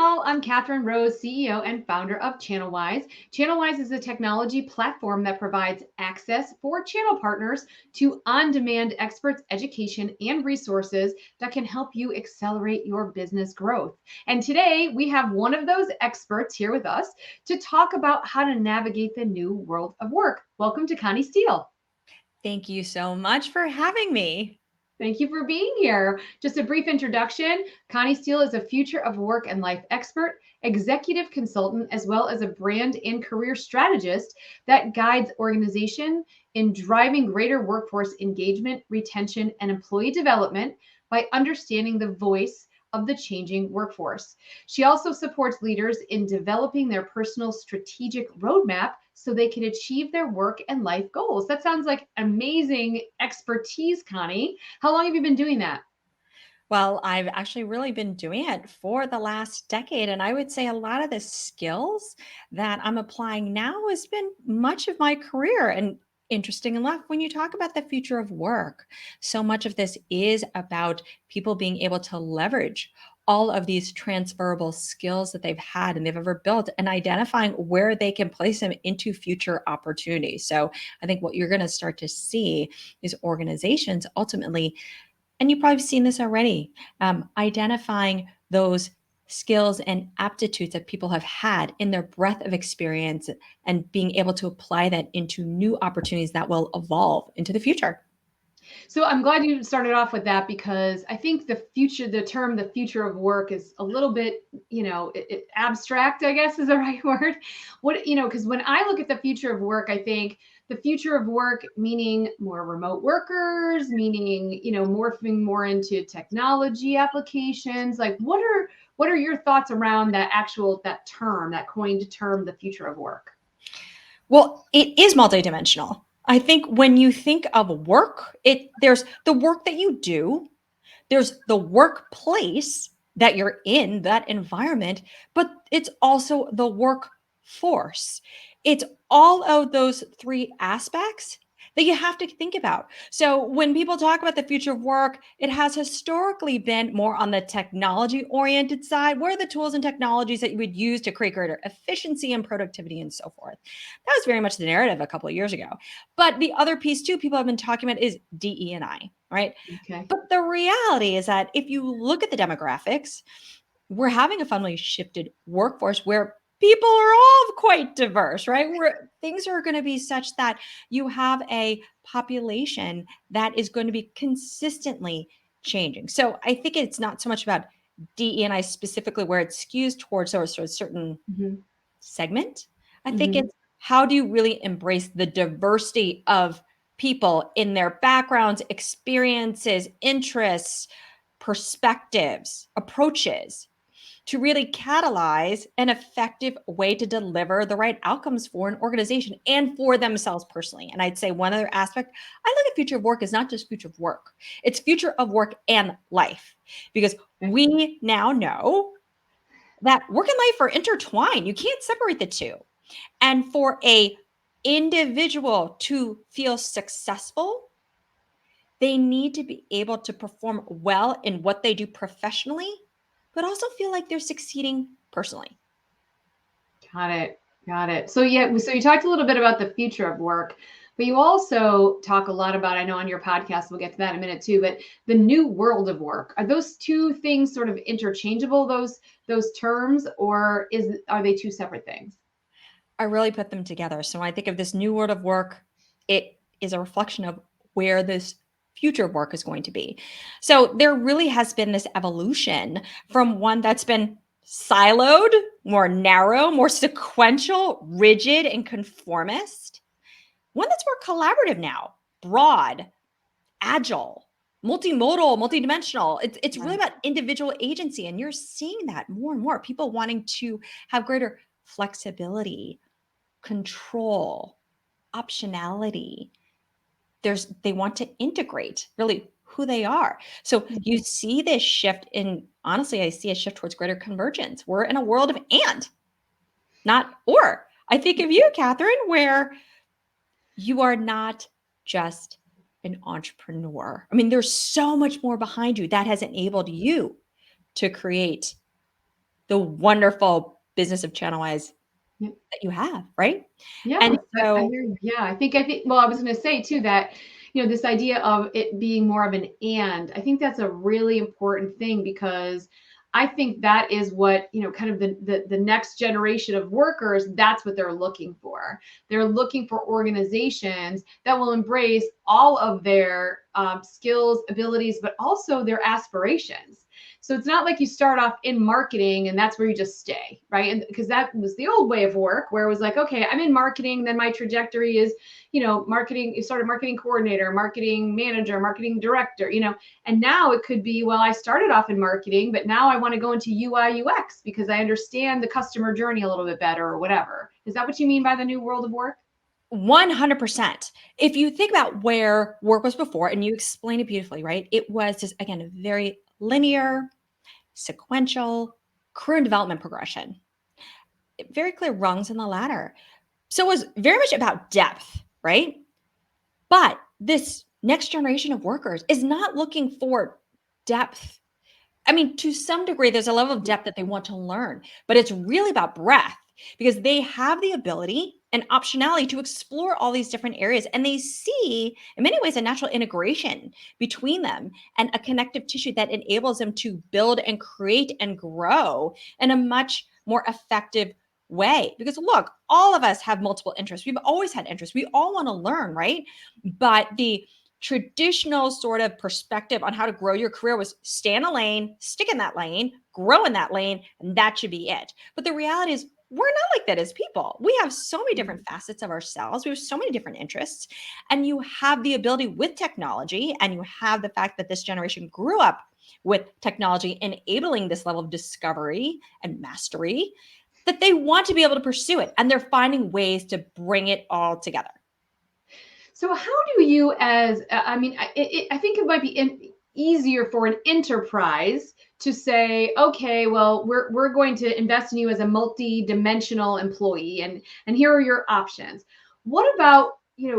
all. I'm Kathryn Rose, CEO and founder of channelWise. channelWise is a technology platform that provides access for channel partners to on-demand experts, education, and resources that can help you accelerate your business growth. And today we have one of those experts here with us to talk about how to navigate the new world of work. Welcome to Connie Steele. Thank you so much for having me. Thank you for being here. Just a brief introduction. Connie Steele is a future of work and life expert, executive consultant, as well as a brand and career strategist that guides organization in driving greater workforce engagement, retention, and employee development by understanding the voice of the changing workforce. She also supports leaders in developing their personal strategic roadmap so they can achieve their work and life goals. That sounds like amazing expertise, Connie. How long have you been doing that? Well, I've actually really been doing it for the last decade. And I would say a lot of the skills that I'm applying now has been much of my career. And interesting enough, when you talk about the future of work, so much of this is about people being able to leverage all of these transferable skills that they've had and they've ever built and identifying where they can place them into future opportunities. So I think what you're going to start to see is organizations ultimately, and you've probably seen this already, identifying those skills and aptitudes that people have had in their breadth of experience and being able to apply that into new opportunities that will evolve into the future. So I'm glad you started off with that because I think the term, the future of work is a little bit, abstract, I guess is the right word. Because when I look at the future of work, I think the future of work meaning more remote workers, meaning, morphing more into technology applications. Like what are your thoughts around that term, that coined term, the future of work? Well, it is multidimensional. I think when you think of work, there's the work that you do, there's the workplace that you're in, that environment, but it's also the workforce. It's all of those three aspects that you have to think about. So when people talk about the future of work, it has historically been more on the technology oriented side. What are the tools and technologies that you would use to create greater efficiency and productivity and so forth? That was very much the narrative a couple of years ago. But the other piece too, people have been talking about is DE&I, right? Okay. But the reality is that if you look at the demographics, we're having a fundamentally shifted workforce where people are all quite diverse, right? Where things are going to be such that you have a population that is going to be consistently changing. So I think it's not so much about DE&I specifically where it skews towards a certain Mm-hmm. segment. I think Mm-hmm. it's how do you really embrace the diversity of people in their backgrounds, experiences, interests, perspectives, approaches to really catalyze an effective way to deliver the right outcomes for an organization and for themselves personally. And I'd say one other aspect, I look at future of work is not just future of work, it's future of work and life, because we now know that work and life are intertwined. You can't separate the two. And for a individual to feel successful, they need to be able to perform well in what they do professionally, but also feel like they're succeeding personally. Got it. Got it. So yeah, so you talked a little bit about the future of work, but you also talk a lot about, I know on your podcast, we'll get to that in a minute too, but the new world of work. Are those two things sort of interchangeable, those terms, or are they two separate things? I really put them together. So when I think of this new world of work, it is a reflection of where this future of work is going to be. So there really has been this evolution from one that's been siloed, more narrow, more sequential, rigid, and conformist, one that's more collaborative now, broad, agile, multimodal, multidimensional. It's really Right. about individual agency. And you're seeing that more and more. People wanting to have greater flexibility, control, optionality. They want to integrate really who they are. So you see this shift in, honestly, I see a shift towards greater convergence. We're in a world of and, not or. I think of you, Kathryn, where you are not just an entrepreneur. I mean, there's so much more behind you that has enabled you to create the wonderful business of channelWise Yeah. that you have, right? Yeah, And I so hear you. Yeah, well, I was going to say too that, this idea of it being more of an and, I think that's a really important thing because I think that is what, kind of the next generation of workers, that's what they're looking for. They're looking for organizations that will embrace all of their skills, abilities, but also their aspirations. So it's not like you start off in marketing and that's where you just stay, right? And because that was the old way of work where it was like, okay, I'm in marketing, then my trajectory is, marketing, you started marketing coordinator, marketing manager, marketing director, and now it could be, well, I started off in marketing, but now I want to go into UI UX because I understand the customer journey a little bit better or whatever. Is that what you mean by the new world of work? 100%. If you think about where work was before, and you explained it beautifully, right? It was just, again, a very linear, sequential career development progression. Very clear rungs in the ladder. So it was very much about depth, right? But this next generation of workers is not looking for depth. I mean, to some degree, there's a level of depth that they want to learn, but it's really about breadth because they have the ability and optionality to explore all these different areas. And they see, in many ways, a natural integration between them and a connective tissue that enables them to build and create and grow in a much more effective way. Because look, all of us have multiple interests. We've always had interests. We all want to learn, right? But the traditional sort of perspective on how to grow your career was stay in a lane, stick in that lane, grow in that lane, and that should be it. But the reality is, we're not like that as people. We have so many different facets of ourselves. We have so many different interests. And you have the ability with technology, and you have the fact that this generation grew up with technology enabling this level of discovery and mastery, that they want to be able to pursue it. And they're finding ways to bring it all together. So how do you, I think it might be easier for an enterprise to say, okay, well, we're going to invest in you as a multi-dimensional employee, and here are your options. What about,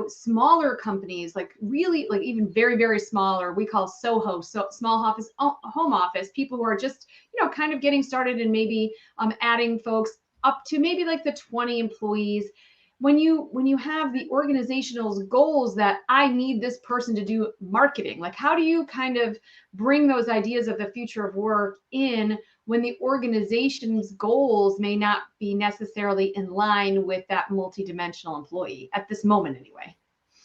smaller companies, like really, like even very, very small, or we call SOHO, so small office, home office, people who are just, kind of getting started and maybe adding folks up to maybe like the 20 employees. When you have the organizational goals that I need this person to do marketing, like how do you kind of bring those ideas of the future of work in when the organization's goals may not be necessarily in line with that multidimensional employee at this moment anyway?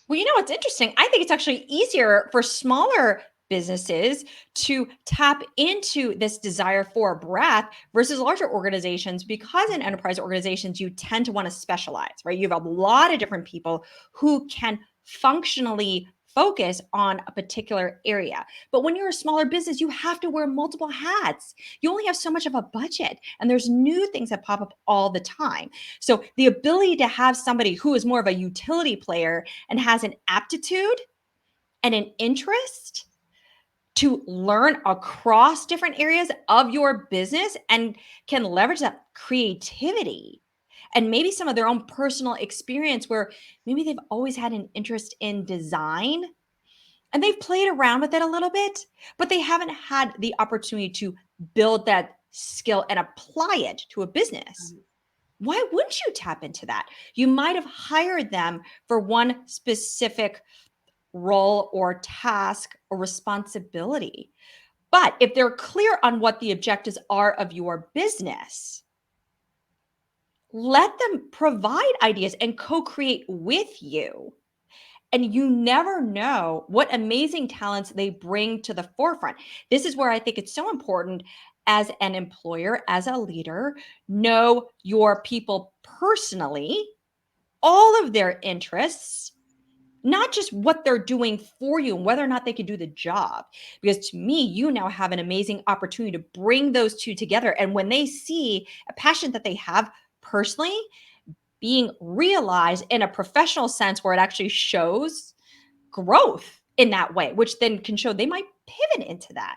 Well, what's interesting? I think it's actually easier for smaller businesses to tap into this desire for breadth versus larger organizations, because in enterprise organizations, you tend to want to specialize, right? You have a lot of different people who can functionally focus on a particular area. But when you're a smaller business, you have to wear multiple hats. You only have so much of a budget, and there's new things that pop up all the time. So the ability to have somebody who is more of a utility player and has an aptitude and an interest to learn across different areas of your business and can leverage that creativity and maybe some of their own personal experience where maybe they've always had an interest in design and they've played around with it a little bit, but they haven't had the opportunity to build that skill and apply it to a business. Why wouldn't you tap into that? You might have hired them for one specific role or task or responsibility. But if they're clear on what the objectives are of your business, let them provide ideas and co-create with you. And you never know what amazing talents they bring to the forefront. This is where I think it's so important as an employer, as a leader, know your people personally, all of their interests, not just what they're doing for you and whether or not they can do the job. Because to me, you now have an amazing opportunity to bring those two together. And when they see a passion that they have personally being realized in a professional sense where it actually shows growth in that way, which then can show they might pivot into that.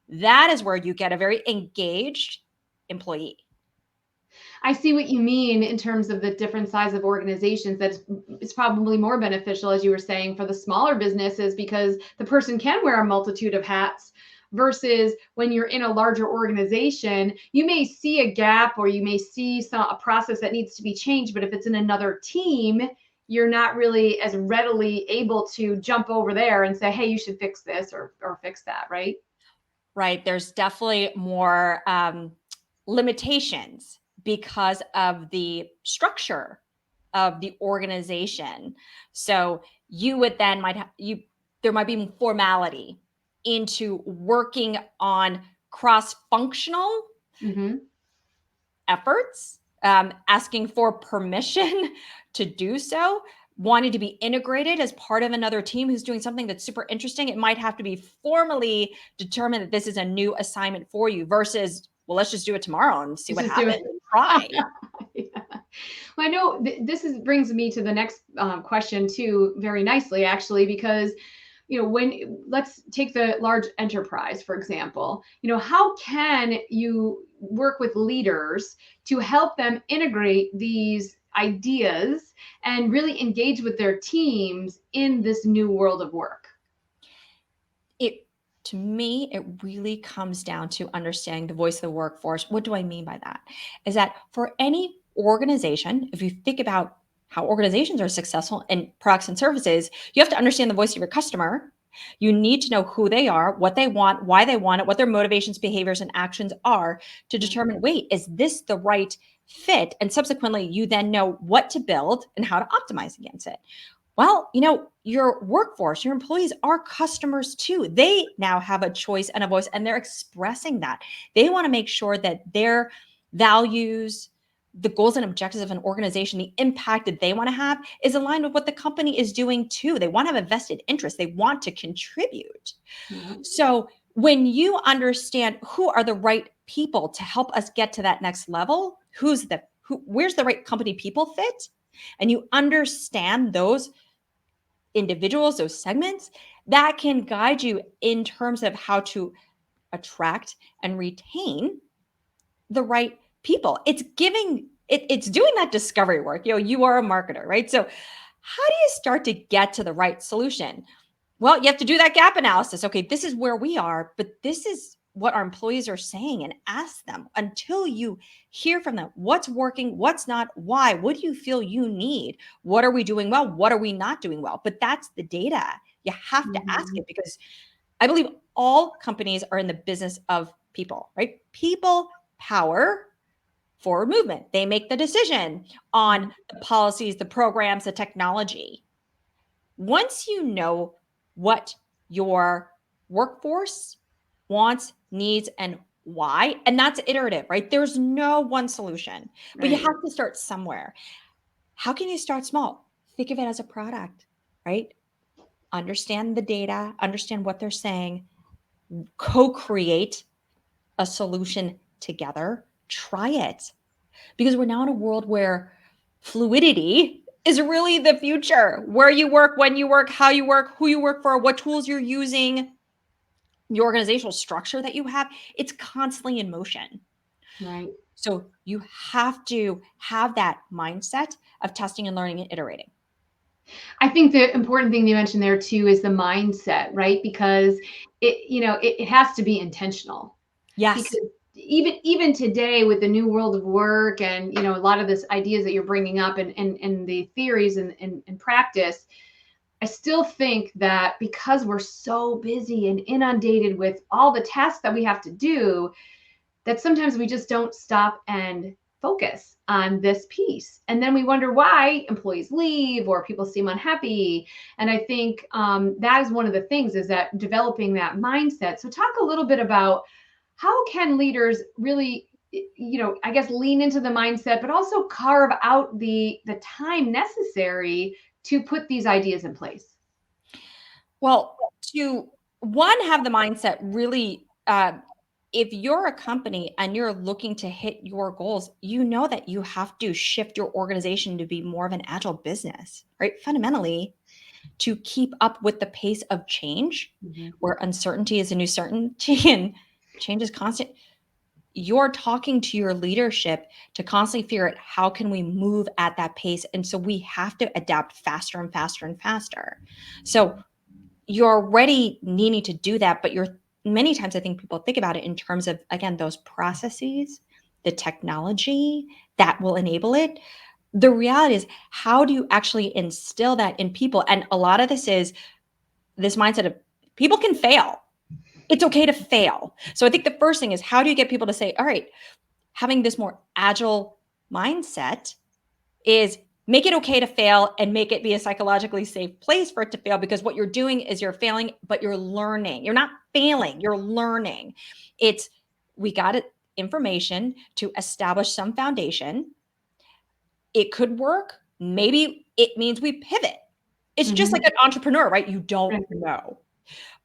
That is where you get a very engaged employee. I see what you mean in terms of the different size of organizations. It's probably more beneficial, as you were saying, for the smaller businesses because the person can wear a multitude of hats versus when you're in a larger organization, you may see a gap or you may see a process that needs to be changed, but if it's in another team, you're not really as readily able to jump over there and say, hey, you should fix this or fix that, right? Right. There's definitely more limitations because of the structure of the organization. So you would then there might be formality into working on cross-functional efforts, asking for permission to do so, wanting to be integrated as part of another team who's doing something that's super interesting. It might have to be formally determined that this is a new assignment for you versus, well, let's just do it tomorrow and see what happens and try. Yeah. Well, I know brings me to the next question too, very nicely, actually, because let's take the large enterprise, for example, how can you work with leaders to help them integrate these ideas and really engage with their teams in this new world of work? To me, it really comes down to understanding the voice of the workforce. What do I mean by that? Is that for any organization, if you think about how organizations are successful in products and services, you have to understand the voice of your customer. You need to know who they are, what they want, why they want it, what their motivations, behaviors, and actions are to determine, wait, is this the right fit? And subsequently, you then know what to build and how to optimize against it. Well, your workforce, your employees are customers too. They now have a choice and a voice, and they're expressing that. They want to make sure that their values, the goals and objectives of an organization, the impact that they want to have is aligned with what the company is doing too. They want to have a vested interest. They want to contribute. Mm-hmm. So when you understand who are the right people to help us get to that next level, where's the right company people fit, and you understand those individuals, those segments, that can guide you in terms of how to attract and retain the right people. It's doing that discovery work. You are a marketer, right? So how do you start to get to the right solution? Well, you have to do that gap analysis. Okay, this is where we are, but this is what our employees are saying, and ask them until you hear from them. What's working? What's not? Why? What do you feel you need? What are we doing well? What are we not doing well? But that's the data. You have to ask it, because I believe all companies are in the business of people, right? People power forward movement. They make the decision on the policies, the programs, the technology. Once you know what your workforce wants, needs, and why, and that's iterative, right? There's no one solution, but you have to start somewhere. How can you start small? Think of it as a product, right? Understand the data, understand what they're saying, co-create a solution together, try it. Because we're now in a world where fluidity is really the future. Where you work, when you work, how you work, who you work for, what tools you're using, the organizational structure that you have, it's constantly in motion. Right. So you have to have that mindset of testing and learning and iterating. I think the important thing you mentioned there too is the mindset, right? Because it has to be intentional. Yes. Because even today with the new world of work and a lot of this ideas that you're bringing up and the theories and practice, I still think that because we're so busy and inundated with all the tasks that we have to do, that sometimes we just don't stop and focus on this piece. And then we wonder why employees leave or people seem unhappy. And I think that is one of the things, is that developing that mindset. So talk a little bit about how can leaders really, I guess, lean into the mindset, but also carve out the time necessary to put these ideas in place? Well, to have the mindset really, if you're a company and you're looking to hit your goals, you know that you have to shift your organization to be more of an agile business, right? Fundamentally, to keep up with the pace of change, where uncertainty is a new certainty and change is constant. You're talking to your leadership to constantly figure out, how can we move at that pace? And so we have to adapt faster and faster and faster. So you're already needing to do that, but you're many times I think people think about it in terms of, again, those processes, the technology that will enable it. The reality is, how do you actually instill that in people? And a lot of this is this mindset of people can fail. It's okay to fail. So I think the first thing is, how do you get people to say, all right, having this more agile mindset is make it okay to fail and make it be a psychologically safe place for it to fail, because what you're doing is you're failing, but you're learning. You're not failing, you're learning. It's, we got it, information to establish some foundation. It could work. Maybe it means we pivot. It's just like an entrepreneur, right? You don't know.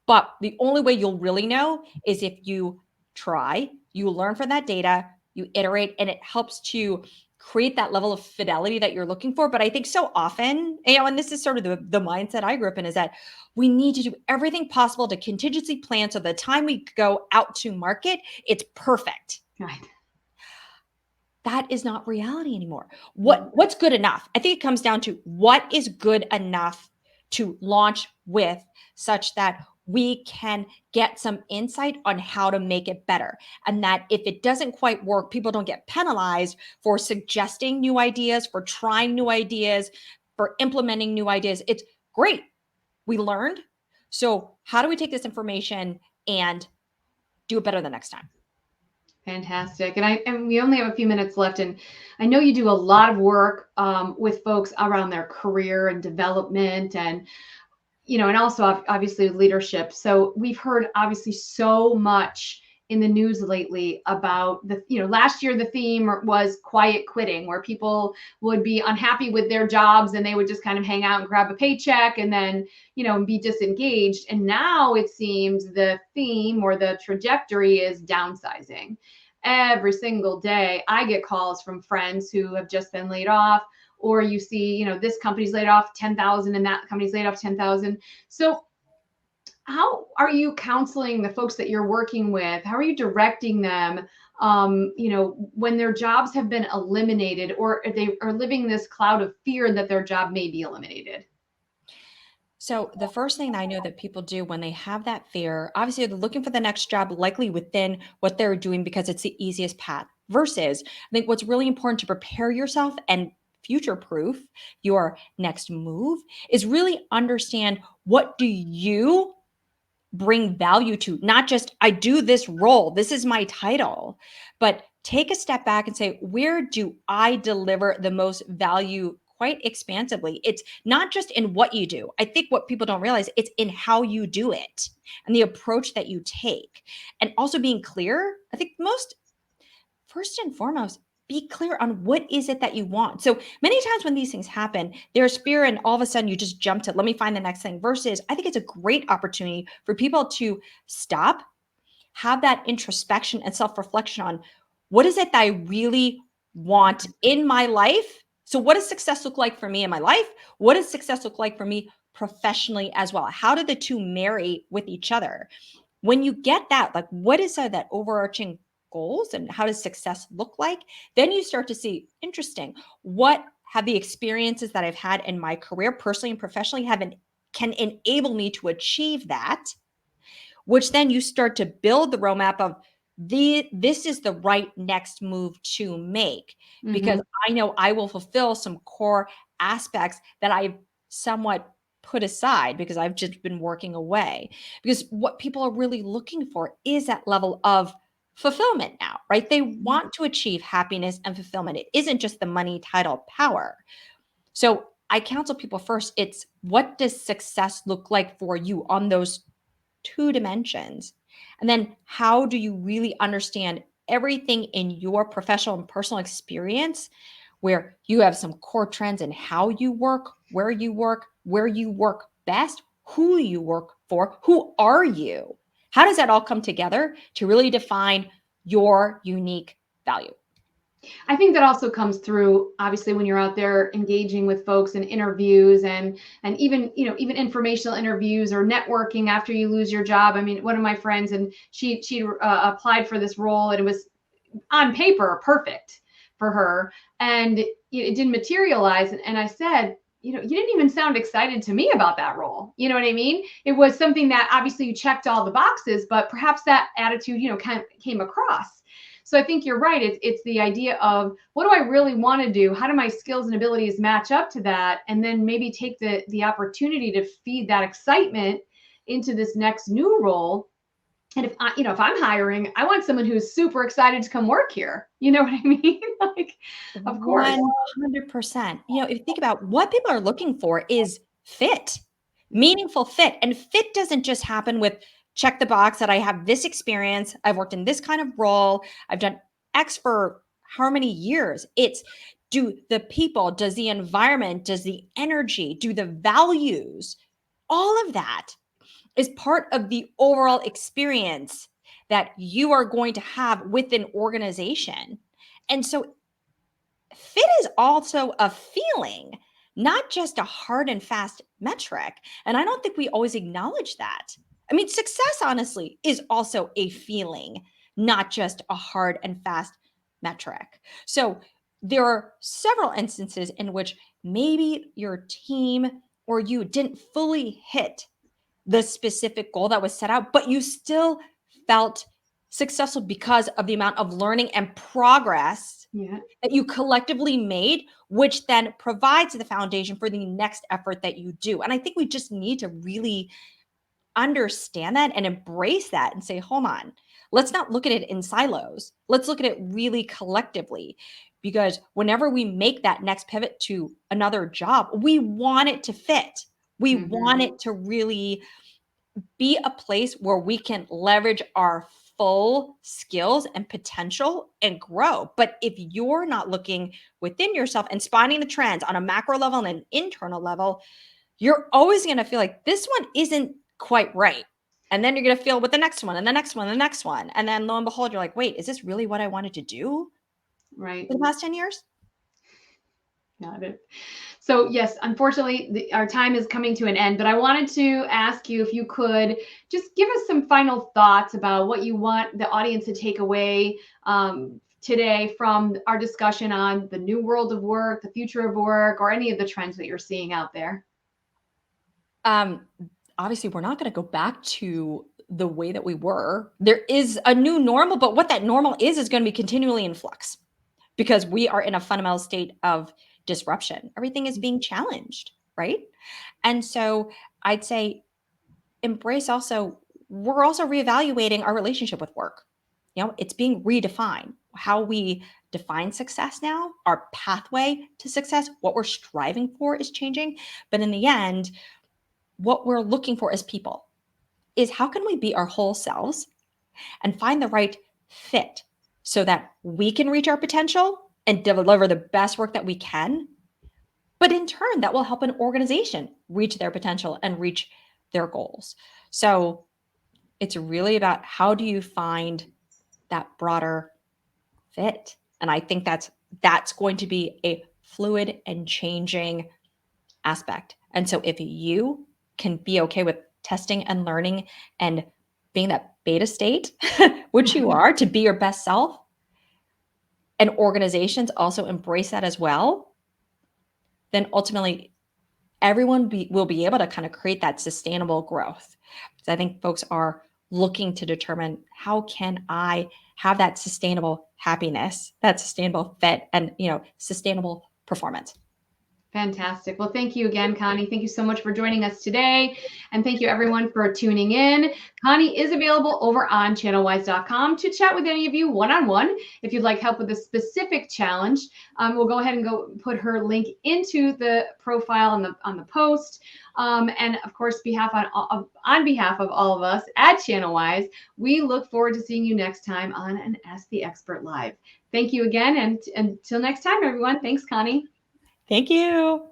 But the only way you'll really know is if you try, you learn from that data, you iterate, and it helps to create that level of fidelity that you're looking for. But I think so often, and this is sort of the mindset I grew up in, is that we need to do everything possible to contingency plan so the time we go out to market, it's perfect. Right. That is not reality anymore. What's good enough? I think it comes down to what is good enough to launch with, such that we can get some insight on how to make it better. And that if it doesn't quite work, people don't get penalized for suggesting new ideas, for trying new ideas, for implementing new ideas. It's great. We learned. So how do we take this information and do it better the next time? Fantastic. And we only have a few minutes left, and I know you do a lot of work with folks around their career and development, and and also obviously leadership. So we've heard obviously so much in the news lately about last year the theme was quiet quitting, where people would be unhappy with their jobs and they would just kind of hang out and grab a paycheck and then be disengaged. And now it seems the theme or the trajectory is downsizing. Every single day I get calls from friends who have just been laid off, or you see, this company's laid off 10,000 and that company's laid off 10,000. So how are you counseling the folks that you're working with? How are you directing them, when their jobs have been eliminated, or they are living this cloud of fear that their job may be eliminated? So the first thing I know that people do when they have that fear, obviously they're looking for the next job, likely within what they're doing because it's the easiest path. Versus, I think what's really important to prepare yourself and future proof your next move is really understand, what do you bring value to? Not just, I do this role, this is my title, but take a step back and say, where do I deliver the most value quite expansively? It's not just in what you do. I think what people don't realize, it's in how you do it and the approach that you take. And also being clear. I think most, first and foremost, be clear on what is it that you want. So many times when these things happen, there's fear and all of a sudden you just jump to, let me find the next thing. Versus, I think it's a great opportunity for people to stop, have that introspection and self-reflection on, what is it that I really want in my life? So what does success look like for me in my life? What does success look like for me professionally as well? How do the two marry with each other? When you get that, like, what is that overarching goals and how does success look like? Then you start to see, interesting, what have the experiences that I've had in my career personally and professionally can enable me to achieve that, which then you start to build the roadmap of this is the right next move to make, because I know I will fulfill some core aspects that I've somewhat put aside because I've just been working away. Because what people are really looking for is that level of fulfillment now, right? They want to achieve happiness and fulfillment. It isn't just the money, title, power. So I counsel people first, it's, what does success look like for you on those two dimensions? And then how do you really understand everything in your professional and personal experience, where you have some core trends in how you work, where you work best, who you work for, who are you? How does that all come together to really define your unique value? I think that also comes through, obviously, when you're out there engaging with folks in interviews and even even informational interviews or networking after you lose your job. I mean, one of my friends, and she applied for this role, and it was on paper perfect for her, and it didn't materialize. And I said, you didn't even sound excited to me about that role. You know what I mean? It was something that obviously you checked all the boxes, but perhaps that attitude, kind of came across. So I think you're right. It's the idea of, what do I really want to do? How do my skills and abilities match up to that? And then maybe take the opportunity to feed that excitement into this next new role. And if I'm hiring, I want someone who's super excited to come work here. You know what I mean? Like, of course. 100%. If you think about what people are looking for is fit, meaningful fit. And fit doesn't just happen with check the box that I have this experience, I've worked in this kind of role, I've done X for how many years. It's, do the people, does the environment, does the energy, do the values, all of that is part of the overall experience that you are going to have with an organization. And so fit is also a feeling, not just a hard and fast metric. And I don't think we always acknowledge that. I mean, success, honestly, is also a feeling, not just a hard and fast metric. So there are several instances in which maybe your team or you didn't fully hit the specific goal that was set out, but you still felt successful because of the amount of learning and progress that you collectively made, which then provides the foundation for the next effort that you do. And I think we just need to really understand that and embrace that and say, hold on, let's not look at it in silos. Let's look at it really collectively. Because whenever we make that next pivot to another job, we want it to fit. We want it to really be a place where we can leverage our full skills and potential and grow. But if you're not looking within yourself and spotting the trends on a macro level and an internal level, you're always going to feel like this one isn't quite right. And then you're going to feel with the next one and the next one, and the next one. And then lo and behold, you're like, wait, is this really what I wanted to do Right. for the past 10 years? Got it. So yes, unfortunately, our time is coming to an end, but I wanted to ask you if you could just give us some final thoughts about what you want the audience to take away today from our discussion on the new world of work, the future of work, or any of the trends that you're seeing out there. Obviously, we're not going to go back to the way that we were. There is a new normal, but what that normal is going to be continually in flux because we are in a fundamental state of disruption. Everything is being challenged, right? And so I'd say embrace also, we're also reevaluating our relationship with work. It's being redefined. How we define success now, our pathway to success, what we're striving for is changing. But in the end, what we're looking for as people is how can we be our whole selves and find the right fit so that we can reach our potential and deliver the best work that we can. But in turn, that will help an organization reach their potential and reach their goals. So it's really about how do you find that broader fit? And I think that's going to be a fluid and changing aspect. And so if you can be okay with testing and learning and being that beta state, which you are, to be your best self, and organizations also embrace that as well, then ultimately everyone will be able to kind of create that sustainable growth. So I think folks are looking to determine how can I have that sustainable happiness, that sustainable fit, and sustainable performance. Fantastic. Well, thank you again, Connie. Thank you so much for joining us today. And thank you everyone for tuning in. Connie is available over on channelWise.com to chat with any of you one-on-one. If you'd like help with a specific challenge, we'll go ahead and go put her link into the profile on the post. And of course, on behalf of all of us at channelWise, we look forward to seeing you next time on an Ask the Expert Live. Thank you again. And until next time, everyone. Thanks, Connie. Thank you.